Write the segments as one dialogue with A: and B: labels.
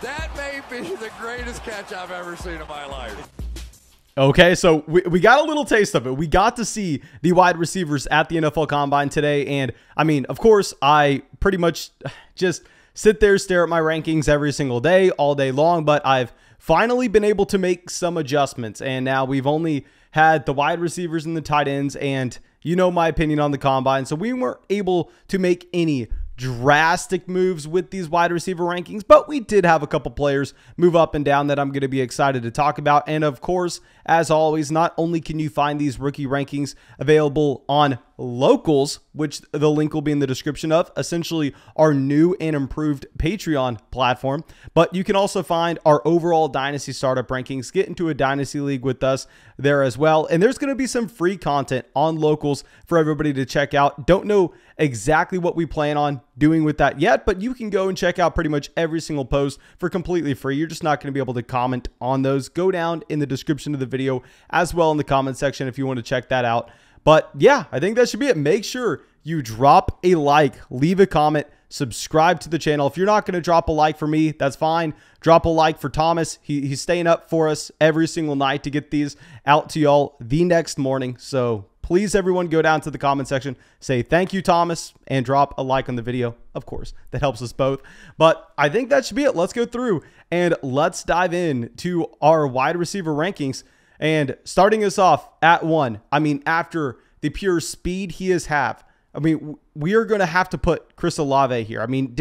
A: That may be the greatest catch I've ever seen in my life.
B: Okay, so we got a little taste of it. We got to see the wide receivers at the NFL Combine today. And, I mean, of course, I pretty much just sit there, stare at my rankings every single day, all day long. But I've finally been able to make some adjustments. And now we've only had the wide receivers and the tight ends. And you know my opinion on the Combine. So we weren't able to make any drastic moves with these wide receiver rankings, but we did have a couple players move up and down that I'm going to be excited to talk about. And of course, as always, not only can you find these rookie rankings available on Locals, which the link will be in the description of, essentially our new and improved Patreon platform, but you can also find our overall Dynasty startup rankings, get into a Dynasty league with us there as well. And there's going to be some free content on Locals for everybody to check out. Don't know exactly what we plan on doing with that yet, but you can go and check out pretty much every single post for completely free. You're just not going to be able to comment on those. Go down in the description of the video as well in the comment section if you want to check that out. But yeah, I think that should be it. Make sure you drop a like, leave a comment, subscribe to the channel. If you're not going to drop a like for me, that's fine. Drop a like for Thomas. He's staying up for us every single night to get these out to y'all the next morning. So please, everyone, go down to the comment section, say thank you, Thomas, and drop a like on the video. Of course, that helps us both. But I think that should be it. Let's go through and let's dive in to our wide receiver rankings. And starting us off at 1, I mean, after the pure speed he has have, I mean, we are going to have to put Chris Olave here. I mean,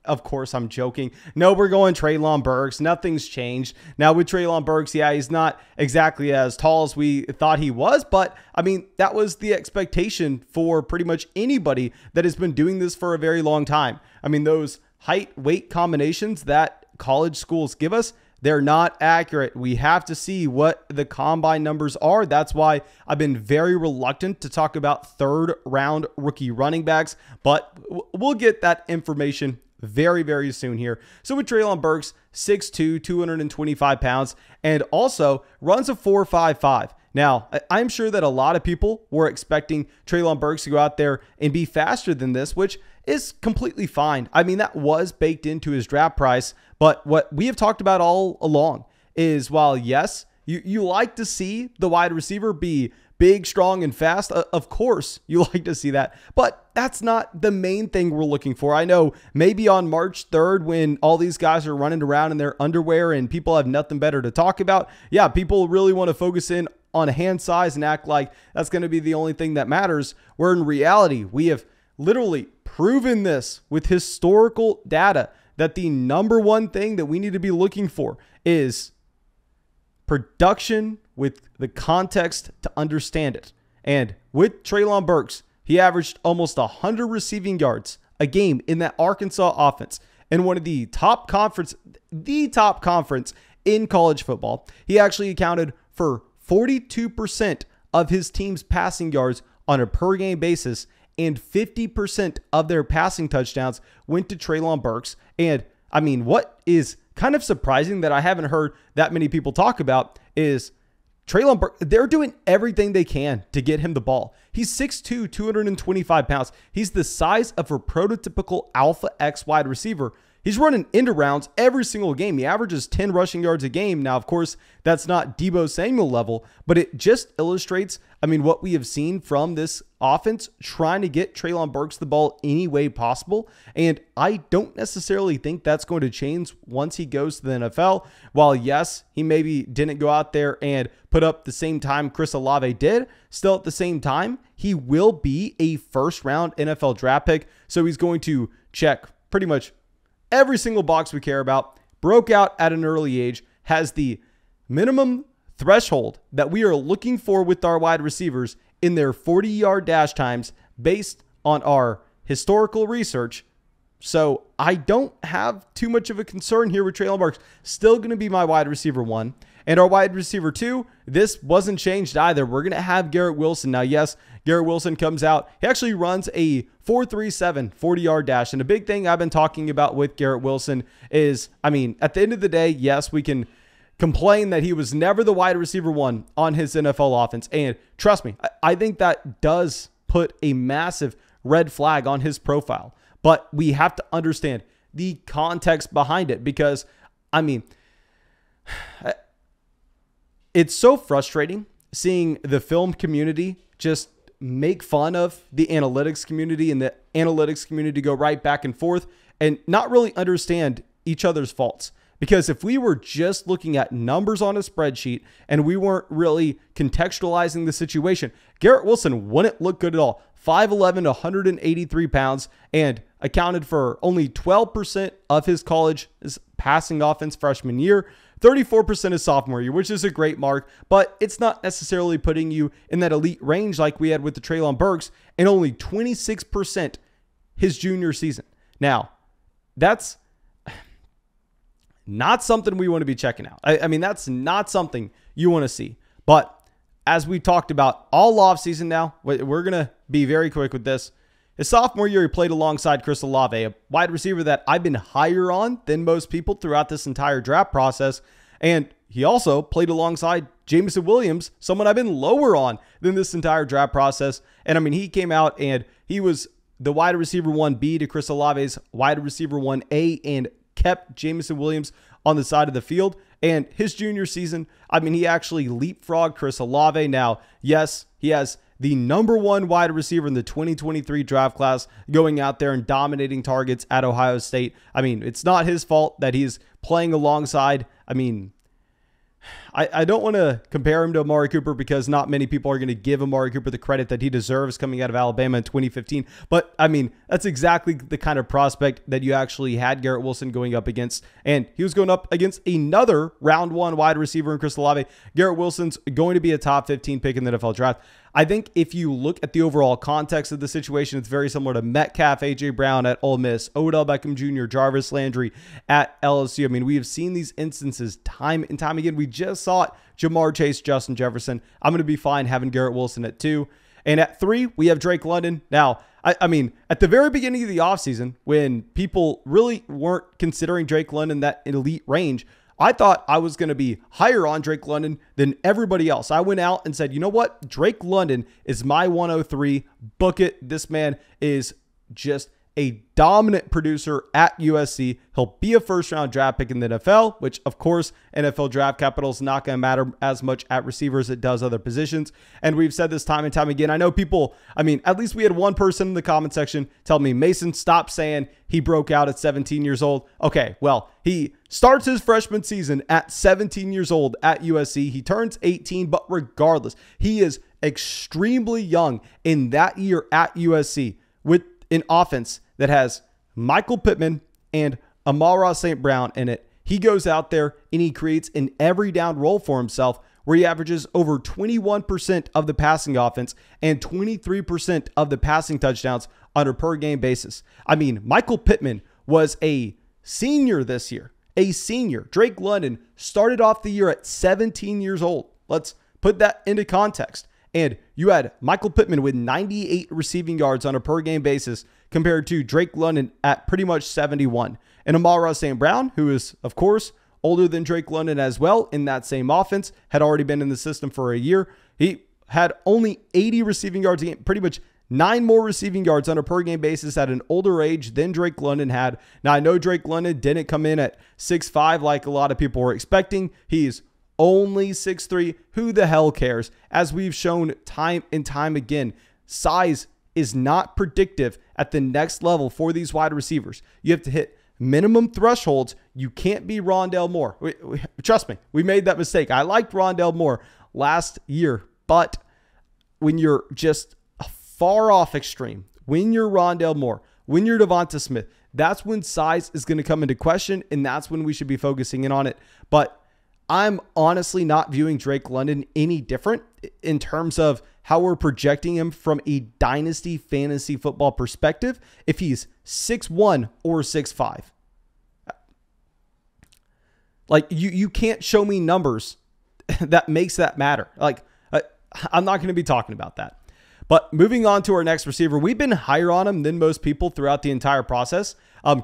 B: of course, I'm joking. No, we're going Treylon Burks. Nothing's changed. Now with Treylon Burks, yeah, he's not exactly as tall as we thought he was, but I mean, that was the expectation for pretty much anybody that has been doing this for a very long time. I mean, those height-weight combinations that college schools give us, they're not accurate. We have to see what the combine numbers are. That's why I've been very reluctant to talk about third-round rookie running backs, but we'll get that information very, very soon here. So with Treylon Burks, 6'2", 225 pounds, and also runs a 4.55. Now, I'm sure that a lot of people were expecting Treylon Burks to go out there and be faster than this, which is completely fine. I mean, that was baked into his draft price, but what we have talked about all along is while, yes, you like to see the wide receiver be big, strong, and fast. Of course, you like to see that, but that's not the main thing we're looking for. I know maybe on March 3rd, when all these guys are running around in their underwear and people have nothing better to talk about, yeah, people really want to focus in on hand size and act like that's going to be the only thing that matters, where in reality, we have literally proven this with historical data that the number one thing that we need to be looking for is production with the context to understand it. And with Treylon Burks, he averaged almost 100 receiving yards a game in that Arkansas offense in one of the top conference in college football. He actually accounted for 42% of his team's passing yards on a per game basis, and 50% of their passing touchdowns went to Treylon Burks. And I mean, what is kind of surprising that I haven't heard that many people talk about is Treylon Burks. They're doing everything they can to get him the ball. He's 6'2", 225 pounds. He's the size of a prototypical Alpha X wide receiver. He's running end arounds every single game. He averages 10 rushing yards a game. Now, of course, that's not Deebo Samuel level, but it just illustrates, I mean, what we have seen from this offense trying to get Treylon Burks the ball any way possible. And I don't necessarily think that's going to change once he goes to the NFL. While, yes, he maybe didn't go out there and put up the same time Chris Olave did, still at the same time, he will be a first-round NFL draft pick. So he's going to check pretty much every single box we care about, broke out at an early age, has the minimum threshold that we are looking for with our wide receivers in their 40-yard dash times based on our historical research. So I don't have too much of a concern here with Treylon Burks. Still going to be my wide receiver 1. And our wide receiver 2, this wasn't changed either. We're going to have Garrett Wilson. Now, yes, Garrett Wilson comes out. He actually runs a 4.37 40-yard dash. And a big thing I've been talking about with Garrett Wilson is, I mean, at the end of the day, yes, we can complain that he was never the wide receiver 1 on his NFL offense. And trust me, I think that does put a massive red flag on his profile. But we have to understand the context behind it, because I mean, it's so frustrating seeing the film community just make fun of the analytics community and the analytics community go right back and forth and not really understand each other's faults. Because if we were just looking at numbers on a spreadsheet and we weren't really contextualizing the situation, Garrett Wilson wouldn't look good at all. 5'11", 183 pounds, and accounted for only 12% of his college's passing offense freshman year, 34% his sophomore year, which is a great mark, but it's not necessarily putting you in that elite range like we had with the Treylon Burks, and only 26% his junior season. Now, that's not something we want to be checking out. I mean, that's not something you want to see. But as we talked about all offseason now, we're going to be very quick with this. His sophomore year, he played alongside Chris Olave, a wide receiver that I've been higher on than most people throughout this entire draft process. And he also played alongside Jameson Williams, someone I've been lower on than this entire draft process. And I mean, he came out and he was the wide receiver 1B to Chris Olave's wide receiver 1A and kept Jameson Williams on the side of the field. And his junior season, I mean, he actually leapfrogged Chris Olave. Now, yes, he has the number 1 wide receiver in the 2023 draft class going out there and dominating targets at Ohio State. I mean, it's not his fault that he's playing alongside. I mean, I don't want to compare him to Amari Cooper because not many people are going to give Amari Cooper the credit that he deserves coming out of Alabama in 2015. But, I mean, that's exactly the kind of prospect that you actually had Garrett Wilson going up against. And he was going up against another round 1 wide receiver in Chris Olave. Garrett Wilson's going to be a top 15 pick in the NFL draft. I think if you look at the overall context of the situation, it's very similar to Metcalf, A.J. Brown at Ole Miss, Odell Beckham Jr., Jarvis Landry at LSU. I mean, we have seen these instances time and time again. We just saw it, Jamar Chase, Justin Jefferson. I'm going to be fine having Garrett Wilson at 2. And at 3, we have Drake London. Now, I mean, at the very beginning of the offseason, when people really weren't considering Drake London that elite range, I thought I was going to be higher on Drake London than everybody else. I went out and said, you know what? Drake London is my 103. Book it. This man is just a dominant producer at USC. He'll be a first-round draft pick in the NFL, which, of course, NFL draft capital is not going to matter as much at receiver as it does other positions. And we've said this time and time again. I know people, I mean, at least we had one person in the comment section tell me, Mason, stop saying he broke out at 17 years old. Okay, well, he starts his freshman season at 17 years old at USC. He turns 18, but regardless, he is extremely young in that year at USC with an offense that has Michael Pittman and Amon-Ra St. Brown in it. He goes out there and he creates an every down role for himself where he averages over 21% of the passing offense and 23% of the passing touchdowns on a per game basis. I mean, Michael Pittman was a senior this year, a senior. Drake London started off the year at 17 years old. Let's put that into context. And you had Michael Pittman with 98 receiving yards on a per game basis compared to Drake London at pretty much 71. And Amon-Ra St. Brown, who is, of course, older than Drake London as well in that same offense, had already been in the system for a year. He had only 80 receiving yards a game, pretty much 9 more receiving yards on a per game basis at an older age than Drake London had. Now, I know Drake London didn't come in at 6'5" like a lot of people were expecting. He's only 6'3". Who the hell cares? As we've shown time and time again, size is not predictive at the next level for these wide receivers. You have to hit minimum thresholds. You can't be Rondale Moore. Trust me, we made that mistake. I liked Rondale Moore last year, but when you're just a far off extreme, when you're Rondale Moore, when you're Devonta Smith, that's when size is going to come into question, and that's when we should be focusing in on it. But I'm honestly not viewing Drake London any different in terms of how we're projecting him from a dynasty fantasy football perspective if he's 6'1" or 6'5". Like, you can't show me numbers that makes that matter. Like, I'm not going to be talking about that. But moving on to our next receiver, we've been higher on him than most people throughout the entire process.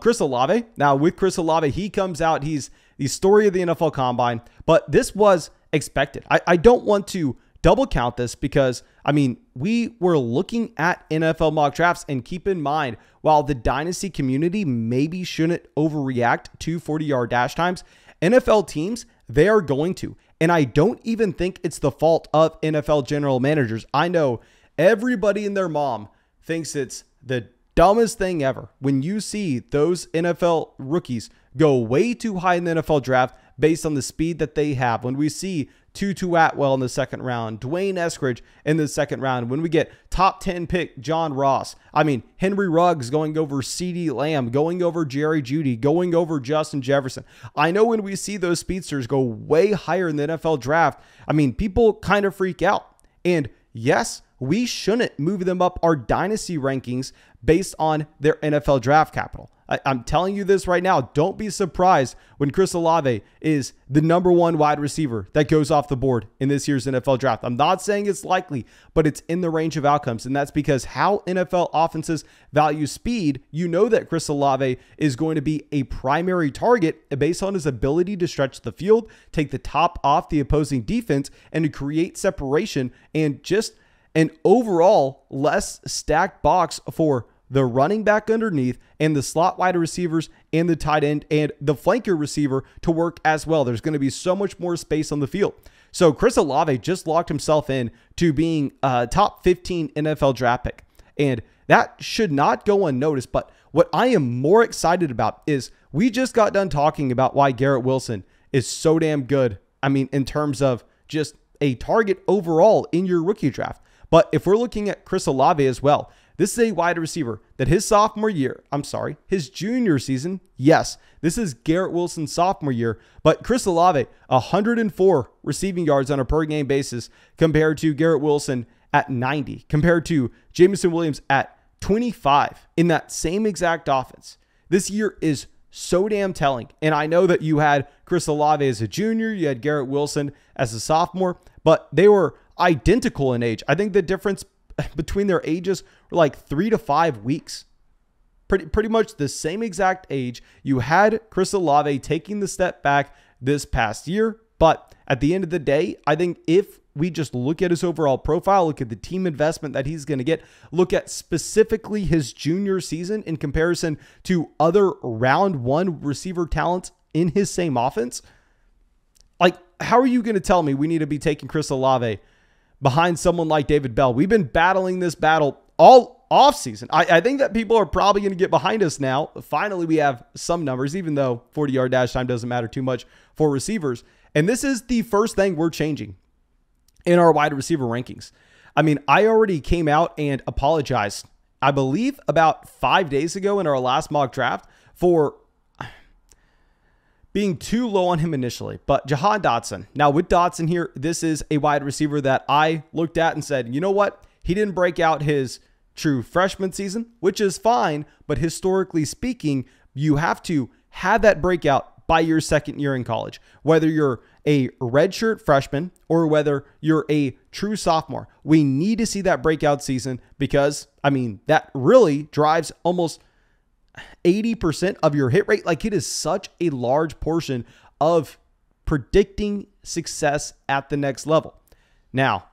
B: Chris Olave. Now, with Chris Olave, he comes out, he's the story of the NFL Combine, but this was expected. I don't want to double count this because, I mean, we were looking at NFL mock drafts, and keep in mind, while the dynasty community maybe shouldn't overreact to 40-yard dash times, NFL teams, they are going to. And I don't even think it's the fault of NFL general managers. I know everybody and their mom thinks it's the dumbest thing ever when you see those NFL rookies go way too high in the NFL draft based on the speed that they have. When we see Tutu Atwell in the second round, Dwayne Eskridge in the second round, when we get top 10 pick John Ross, I mean, Henry Ruggs going over CeeDee Lamb, going over Jerry Jeudy, going over Justin Jefferson. I know when we see those speedsters go way higher in the NFL draft, I mean, people kind of freak out. And yes, we shouldn't move them up our dynasty rankings based on their NFL draft capital. I'm telling you this right now. Don't be surprised when Chris Olave is the #1 wide receiver that goes off the board in this year's NFL draft. I'm not saying it's likely, but it's in the range of outcomes. And that's because how NFL offenses value speed, you know that Chris Olave is going to be a primary target based on his ability to stretch the field, take the top off the opposing defense, and to create separation and just an overall less stacked box for the running back underneath and the slot wide receivers and the tight end and the flanker receiver to work as well. There's going to be so much more space on the field. So Chris Olave just locked himself in to being a top 15 NFL draft pick. And that should not go unnoticed. But what I am more excited about is we just got done talking about why Garrett Wilson is so damn good. I mean, in terms of just a target overall in your rookie draft. But if we're looking at Chris Olave as well, this is a wide receiver that his junior season, yes, this is Garrett Wilson's sophomore year, but Chris Olave, 104 receiving yards on a per game basis compared to Garrett Wilson at 90, compared to Jameson Williams at 25 in that same exact offense. This year is so damn telling. And I know that you had Chris Olave as a junior, you had Garrett Wilson as a sophomore, but they were identical in age. I think the difference between their ages were like 3 to 5 weeks. Pretty much the same exact age. You had Chris Olave taking the step back this past year, but at the end of the day, I think if we just look at his overall profile, look at the team investment that he's going to get, look at specifically his junior season in comparison to other round 1 receiver talents in his same offense, like, how are you going to tell me we need to be taking Chris Olave behind someone like David Bell? We've been battling this battle all offseason. I think that people are probably going to get behind us now. Finally, we have some numbers, even though 40-yard dash time doesn't matter too much for receivers. And this is the first thing we're changing in our wide receiver rankings. I mean, I already came out and apologized, I believe about 5 days ago in our last mock draft for being too low on him initially. But Jahan Dotson. Now with Dotson here, this is a wide receiver that I looked at and said, you know what? He didn't break out his true freshman season, which is fine. But historically speaking, you have to have that breakout by your second year in college, whether you're a redshirt freshman or whether you're a true sophomore. We need to see that breakout season because, I mean, that really drives almost 80% of your hit rate. Like, it is such a large portion of predicting success at the next level. Now,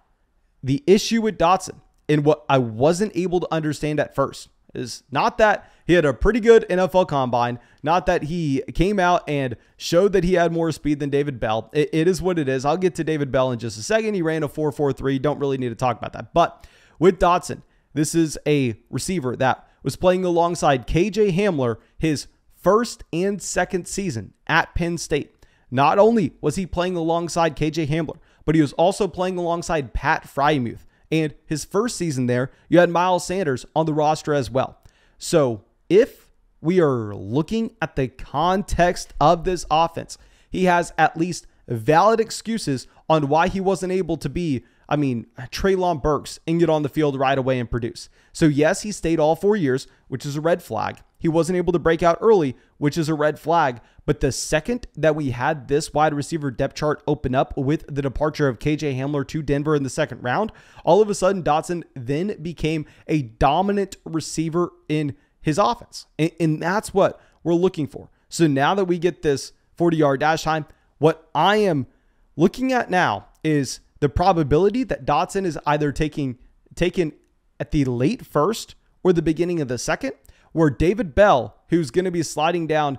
B: the issue with Dotson and what I wasn't able to understand at first is not that he had a pretty good NFL combine, not that he came out and showed that he had more speed than David Bell. It is what it is. I'll get to David Bell in just a second. He ran a 4.43. Don't really need to talk about that. But with Dotson, this is a receiver that was playing alongside KJ Hamler his first and second season at Penn State. Not only was he playing alongside KJ Hamler, but he was also playing alongside Pat Frymuth. And his first season there, you had Miles Sanders on the roster as well. So if we are looking at the context of this offense, he has at least valid excuses on why he wasn't able to be, Treylon Burks and get on the field right away and produce. So yes, he stayed all 4 years, which is a red flag. He wasn't able to break out early, which is a red flag. But the second that we had this wide receiver depth chart open up with the departure of KJ Hamler to Denver in the second round, all of a sudden Dotson then became a dominant receiver in his offense. And that's what we're looking for. So now that we get this 40-yard dash time, what I am looking at now is the probability that Dotson is either taken at the late first or the beginning of the second, where David Bell, who's going to be sliding down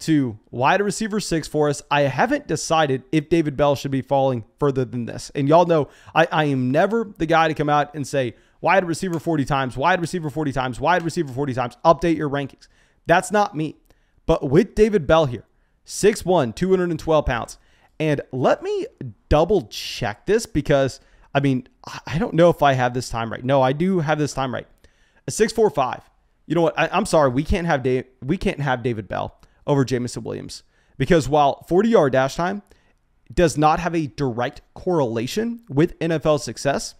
B: to wide receiver 6 for us. I haven't decided if David Bell should be falling further than this. And y'all know I am never the guy to come out and say wide receiver 40 times, wide receiver 40 times, wide receiver 40 times, update your rankings. That's not me. But with David Bell here, 6'1", 212 pounds. And let me double check this because, I mean, I don't know if I have this time right. No, I do have this time right. A 6'4", You know what? I'm sorry. We can't have David Bell over Jameson Williams because while 40-yard dash time does not have a direct correlation with NFL success,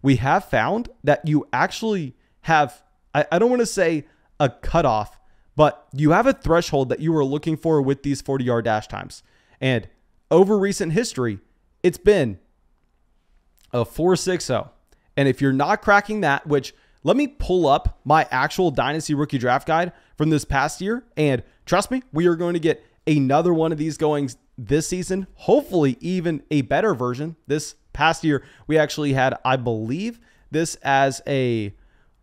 B: we have found that you actually have, I don't want to say a cutoff, but you have a threshold that you are looking for with these 40-yard dash times. And over recent history, it's been a 4.60. And if you're not cracking that, which let me pull up my actual Dynasty rookie draft guide from this past year. And trust me, we are going to get another one of these going this season, hopefully even a better version. This past year, we actually had, I believe, this as a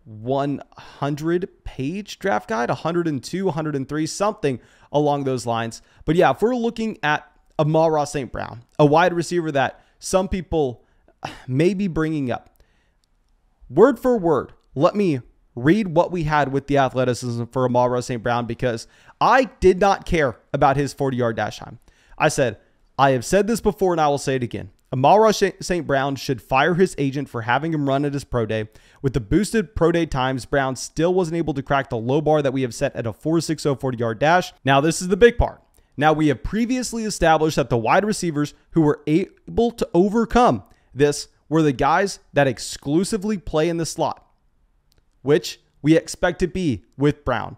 B: 100-page draft guide, 102, 103, something along those lines. But yeah, if we're looking at Amon-Ra St. Brown, a wide receiver that some people may be bringing up, word for word, let me read what we had with the athleticism for Amon-Ra St. Brown because I did not care about his 40-yard dash time. I said, I have said this before and I will say it again. Amon-Ra St. Brown should fire his agent for having him run at his pro day. With the boosted pro day times, Brown still wasn't able to crack the low bar that we have set at a 4.60 40-yard dash. Now, this is the big part. Now, we have previously established that the wide receivers who were able to overcome this were the guys that exclusively play in the slot, which we expect to be with Brown.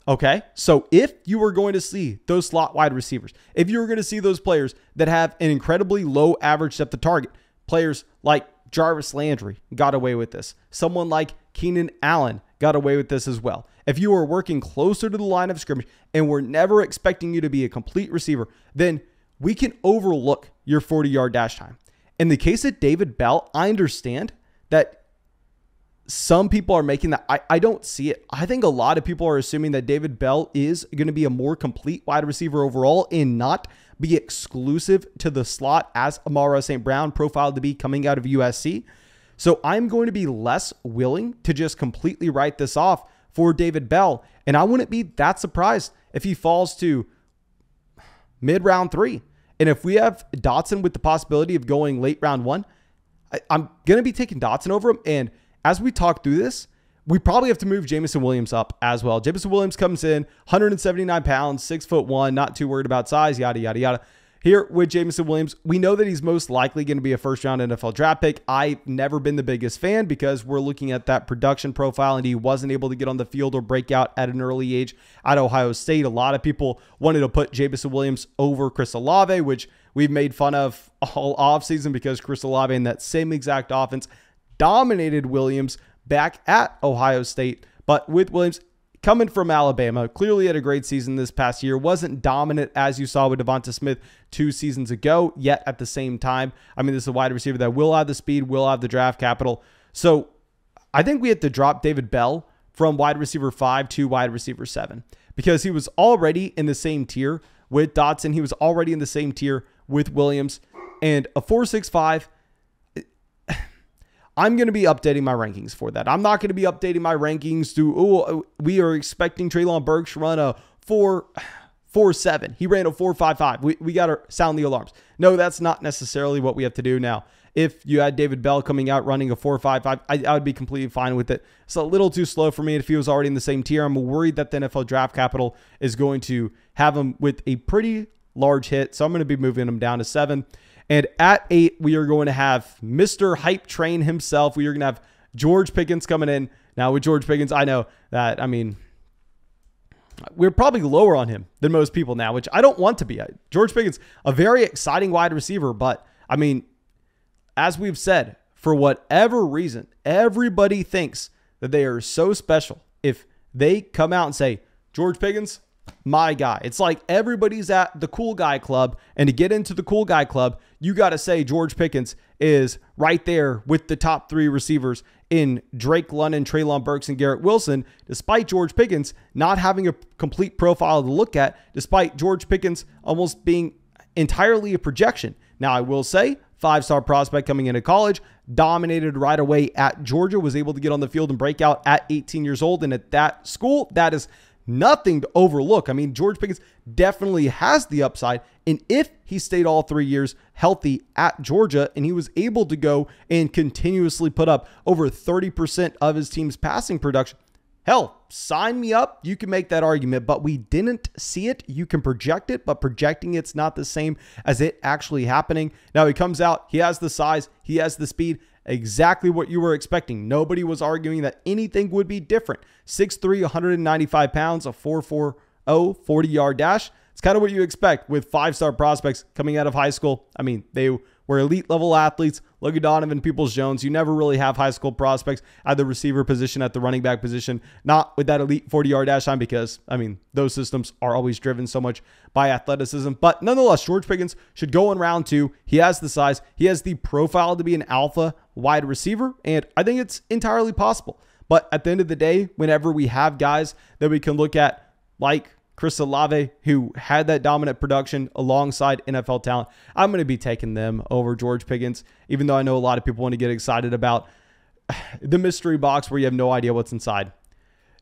B: Okay, so if you were going to see those slot wide receivers, if you were going to see those players that have an incredibly low average depth of target, players like Jarvis Landry got away with this. Someone like Keenan Allen got away with this as well. If you were working closer to the line of scrimmage and we're never expecting you to be a complete receiver, then we can overlook your 40-yard dash time. In the case of David Bell, I understand that some people are making that. I don't see it. I think a lot of people are assuming that David Bell is going to be a more complete wide receiver overall and not be exclusive to the slot as Amon-Ra St. Brown profiled to be coming out of USC. So I'm going to be less willing to just completely write this off for David Bell. And I wouldn't be that surprised if he falls to mid-round 3. And if we have Dotson with the possibility of going late round 1, I'm going to be taking Dotson over him. And as we talk through this, we probably have to move Jameson Williams up as well. Jameson Williams comes in 179 pounds, 6'1", not too worried about size, yada, yada, yada. Here with Jameson Williams, we know that he's most likely going to be a first-round NFL draft pick. I've never been the biggest fan because we're looking at that production profile and he wasn't able to get on the field or break out at an early age at Ohio State. A lot of people wanted to put Jameson Williams over Chris Olave, which we've made fun of all offseason because Chris Olave in that same exact offense dominated Williams back at Ohio State. But with Williams coming from Alabama, clearly had a great season this past year, wasn't dominant as you saw with Devonta Smith 2 seasons ago, yet at the same time, I mean, this is a wide receiver that will have the speed, will have the draft capital. So I think we have to drop David Bell from wide receiver 5 to wide receiver 7 because he was already in the same tier with Dotson. He was already in the same tier with Williams, and a 4.65, I'm going to be updating my rankings for that. I'm not going to be updating my rankings to, we are expecting Treylon Burks to run a 4.47. He ran a 4.55. We got to sound the alarms. No, that's not necessarily what we have to do now. If you had David Bell coming out running a 4.55, I would be completely fine with it. It's a little too slow for me if he was already in the same tier. I'm worried that the NFL draft capital is going to have him with a pretty large hit. So I'm going to be moving him down to 7. And at 8, we are going to have Mr. Hype Train himself. We are going to have George Pickens coming in. Now, with George Pickens, I know that, I mean, we're probably lower on him than most people now, which I don't want to be. George Pickens, a very exciting wide receiver. But, I mean, as we've said, for whatever reason, everybody thinks that they are so special. If they come out and say, George Pickens, my guy. It's like everybody's at the cool guy club, and to get into the cool guy club, you got to say George Pickens is right there with the top 3 receivers in Drake London, Treylon Burks, and Garrett Wilson, despite George Pickens not having a complete profile to look at, despite George Pickens almost being entirely a projection. Now, I will say, 5-star prospect coming into college, dominated right away at Georgia, was able to get on the field and break out at 18 years old. And at that school, that is nothing to overlook. I mean, George Pickens definitely has the upside. And if he stayed all 3 years healthy at Georgia and he was able to go and continuously put up over 30% of his team's passing production, hell, sign me up. You can make that argument, but we didn't see it. You can project it, but projecting it's not the same as it actually happening. Now he comes out, he has the size, he has the speed, exactly what you were expecting. Nobody was arguing that anything would be different. 6'3", 195 pounds, a 4.40 40-yard dash. It's kind of what you expect with 5-star prospects coming out of high school. I mean, they were elite level athletes. Look at Donovan Peoples-Jones. You never really have high school prospects at the receiver position, at the running back position, not with that elite 40-yard dash time because, I mean, those systems are always driven so much by athleticism. But nonetheless, George Pickens should go in round 2. He has the size. He has the profile to be an alpha wide receiver, and I think it's entirely possible. But at the end of the day, whenever we have guys that we can look at like Chris Olave, who had that dominant production alongside NFL talent, I'm going to be taking them over George Pickens, even though I know a lot of people want to get excited about the mystery box where you have no idea what's inside.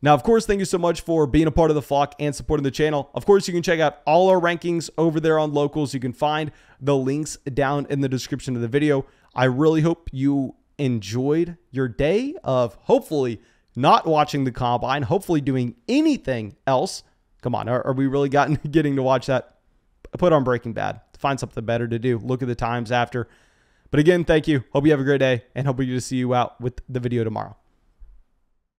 B: Now, of course, thank you so much for being a part of the flock and supporting the channel. Of course, you can check out all our rankings over there on Locals. You can find the links down in the description of the video. I really hope you enjoyed your day of hopefully not watching the combine, hopefully doing anything else. Come on, are we really getting to watch that? Put on Breaking Bad. Find something better to do. Look at the times after. But again, thank you. Hope you have a great day and hope we get to see you out with the video tomorrow.